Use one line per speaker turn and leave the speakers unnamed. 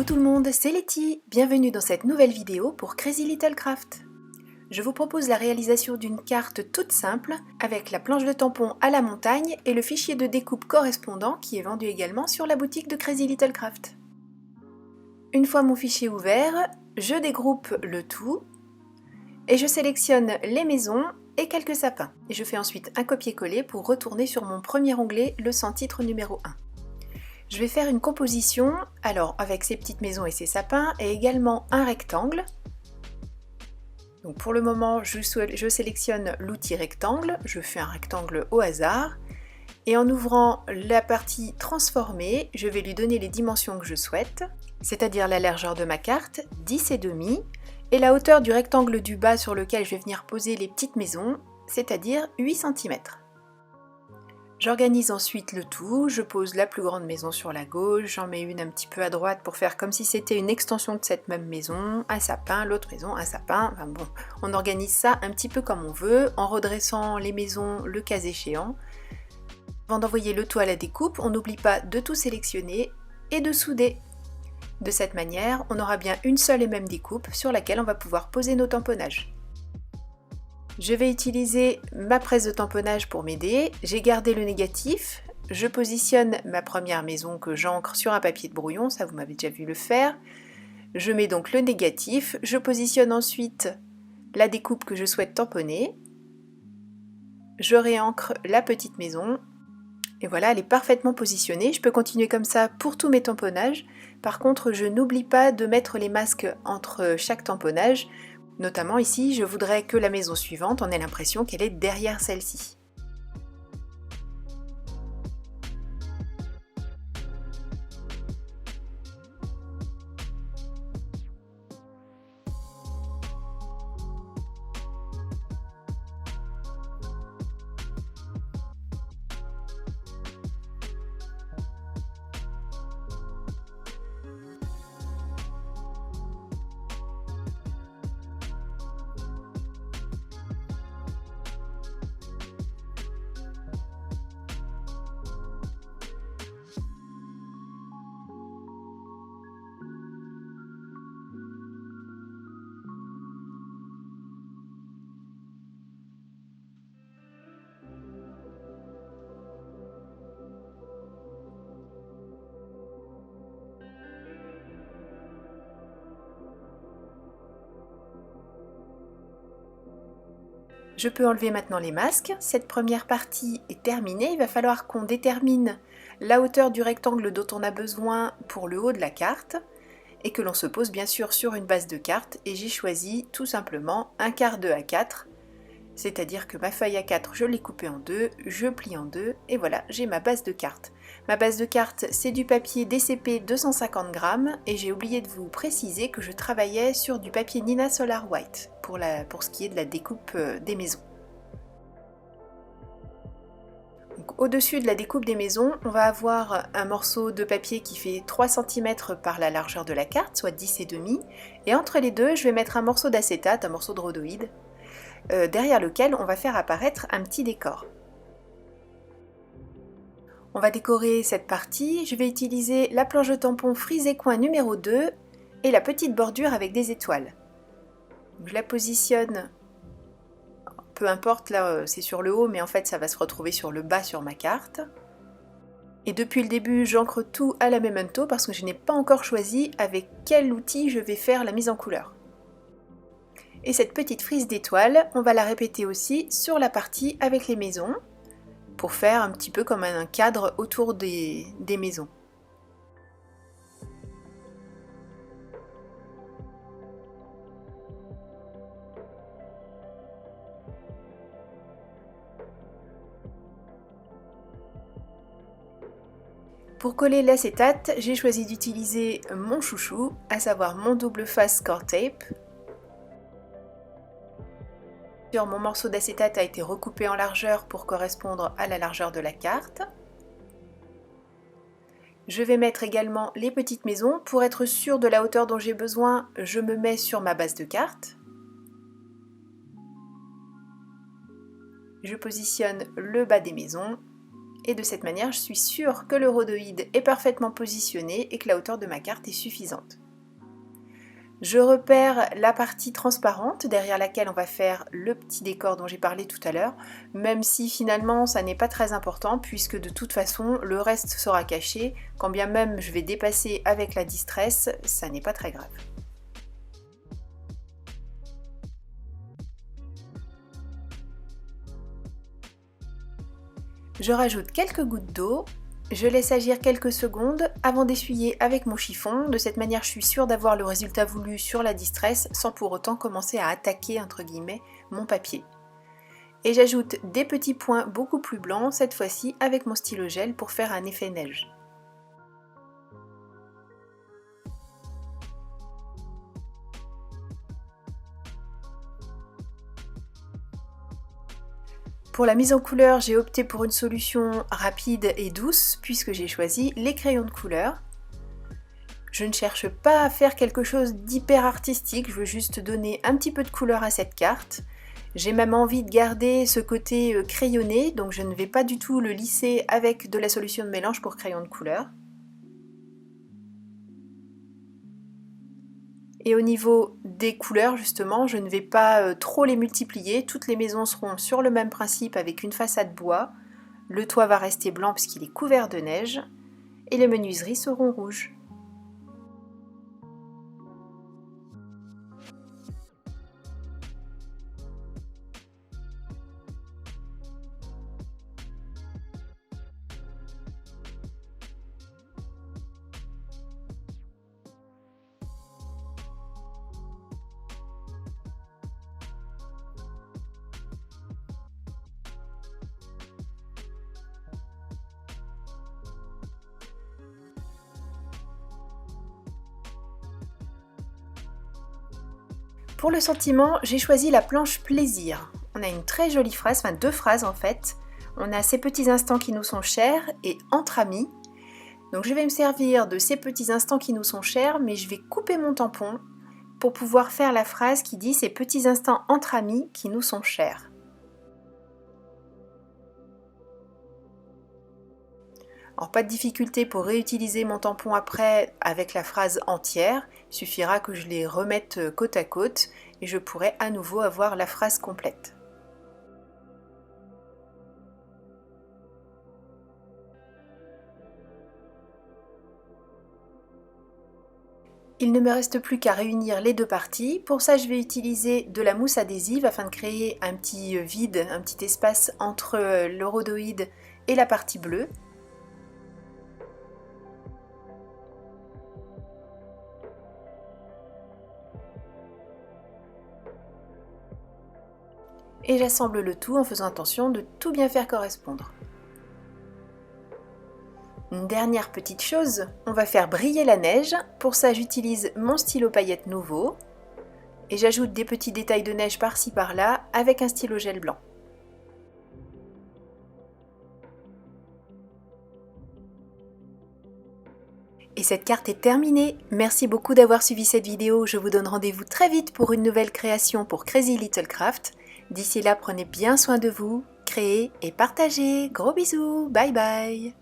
Coucou tout le monde, c'est Letty, bienvenue dans cette nouvelle vidéo pour Crazy Little Craft. Je vous propose la réalisation d'une carte toute simple avec la planche de tampon à la montagne et le fichier de découpe correspondant qui est vendu également sur la boutique de Crazy Little Craft. Une fois mon fichier ouvert, je dégroupe le tout et je sélectionne les maisons et quelques sapins. Et je fais ensuite un copier-coller pour retourner sur mon premier onglet, le sans-titre numéro 1. Je vais faire une composition, alors avec ces petites maisons et ces sapins, et également un rectangle. Donc pour le moment, je sélectionne l'outil rectangle, je fais un rectangle au hasard, et en ouvrant la partie transformée, je vais lui donner les dimensions que je souhaite, c'est-à-dire la largeur de ma carte, 10,5, et la hauteur du rectangle du bas sur lequel je vais venir poser les petites maisons, c'est-à-dire 8 cm. J'organise ensuite le tout, je pose la plus grande maison sur la gauche, j'en mets une un petit peu à droite pour faire comme si c'était une extension de cette même maison, un sapin, l'autre maison, un sapin, enfin bon, on organise ça un petit peu comme on veut, en redressant les maisons le cas échéant. Avant d'envoyer le tout à la découpe, on n'oublie pas de tout sélectionner et de souder. De cette manière, on aura bien une seule et même découpe sur laquelle on va pouvoir poser nos tamponnages. Je vais utiliser ma presse de tamponnage pour m'aider, j'ai gardé le négatif, je positionne ma première maison que j'ancre sur un papier de brouillon, ça vous m'avez déjà vu le faire. Je mets donc le négatif, je positionne ensuite la découpe que je souhaite tamponner, je réancre la petite maison, et voilà, elle est parfaitement positionnée. Je peux continuer comme ça pour tous mes tamponnages. Par contre, je n'oublie pas de mettre les masques entre chaque tamponnage. Notamment ici, je voudrais que la maison suivante, on ait l'impression qu'elle est derrière celle-ci. Je peux enlever maintenant les masques, cette première partie est terminée, il va falloir qu'on détermine la hauteur du rectangle dont on a besoin pour le haut de la carte et que l'on se pose bien sûr sur une base de carte et j'ai choisi tout simplement un quart de A4, c'est-à-dire que ma feuille A4 je l'ai coupée en deux, je plie en deux et voilà j'ai ma base de carte. Ma base de carte c'est du papier DCP 250 grammes et j'ai oublié de vous préciser que je travaillais sur du papier Nina Solar White pour ce qui est de la découpe des maisons. Au-dessus de la découpe des maisons, on va avoir un morceau de papier qui fait 3 cm par la largeur de la carte, soit 10,5, et entre les deux je vais mettre un morceau d'acétate, un morceau de rhodoïde, derrière lequel on va faire apparaître un petit décor. On va décorer cette partie, je vais utiliser la planche de tampon frisé coin numéro 2 et la petite bordure avec des étoiles. Je la positionne, peu importe, là c'est sur le haut mais en fait ça va se retrouver sur le bas sur ma carte. Et depuis le début j'encre tout à la memento parce que je n'ai pas encore choisi avec quel outil je vais faire la mise en couleur. Et cette petite frise d'étoiles, on va la répéter aussi sur la partie avec les maisons pour faire un petit peu comme un cadre autour des maisons. Pour coller l'acétate, j'ai choisi d'utiliser mon chouchou, à savoir mon double face Score Tape. Mon morceau d'acétate a été recoupé en largeur pour correspondre à la largeur de la carte. Je vais mettre également les petites maisons. Pour être sûr de la hauteur dont j'ai besoin, je me mets sur ma base de carte. Je positionne le bas des maisons Et de cette manière, je suis sûre que le rhodoïde est parfaitement positionné et que la hauteur de ma carte est suffisante. Je repère la partie transparente derrière laquelle on va faire le petit décor dont j'ai parlé tout à l'heure, même si finalement ça n'est pas très important puisque de toute façon le reste sera caché, quand bien même je vais dépasser avec la distress, ça n'est pas très grave. Je rajoute quelques gouttes d'eau. Je laisse agir quelques secondes avant d'essuyer avec mon chiffon, de cette manière je suis sûre d'avoir le résultat voulu sur la distress sans pour autant commencer à attaquer entre guillemets mon papier. Et j'ajoute des petits points beaucoup plus blancs, cette fois-ci avec mon stylo gel pour faire un effet neige. Pour la mise en couleur, j'ai opté pour une solution rapide et douce puisque j'ai choisi les crayons de couleur. Je ne cherche pas à faire quelque chose d'hyper artistique, je veux juste donner un petit peu de couleur à cette carte. J'ai même envie de garder ce côté crayonné, donc je ne vais pas du tout le lisser avec de la solution de mélange pour crayon de couleur. Et au niveau des couleurs justement, je ne vais pas trop les multiplier, toutes les maisons seront sur le même principe avec une façade bois, le toit va rester blanc puisqu'il est couvert de neige, et les menuiseries seront rouges. Pour le sentiment, j'ai choisi la planche plaisir. On a une très jolie phrase, enfin deux phrases en fait. On a ces petits instants qui nous sont chers et entre amis. Donc je vais me servir de ces petits instants qui nous sont chers, mais je vais couper mon tampon pour pouvoir faire la phrase qui dit ces petits instants entre amis qui nous sont chers. Alors pas de difficulté pour réutiliser mon tampon après avec la phrase entière, il suffira que je les remette côte à côte et je pourrai à nouveau avoir la phrase complète. Il ne me reste plus qu'à réunir les deux parties. Pour ça, je vais utiliser de la mousse adhésive afin de créer un petit vide, un petit espace entre le rhodoïde et la partie bleue. Et j'assemble le tout en faisant attention de tout bien faire correspondre. Une dernière petite chose, on va faire briller la neige. Pour ça, j'utilise mon stylo paillettes nouveau et j'ajoute des petits détails de neige par-ci par-là avec un stylo gel blanc. Et cette carte est terminée. Merci beaucoup d'avoir suivi cette vidéo. Je vous donne rendez-vous très vite pour une nouvelle création pour Crazy Little Craft. D'ici là, prenez bien soin de vous, créez et partagez. Gros bisous, bye bye.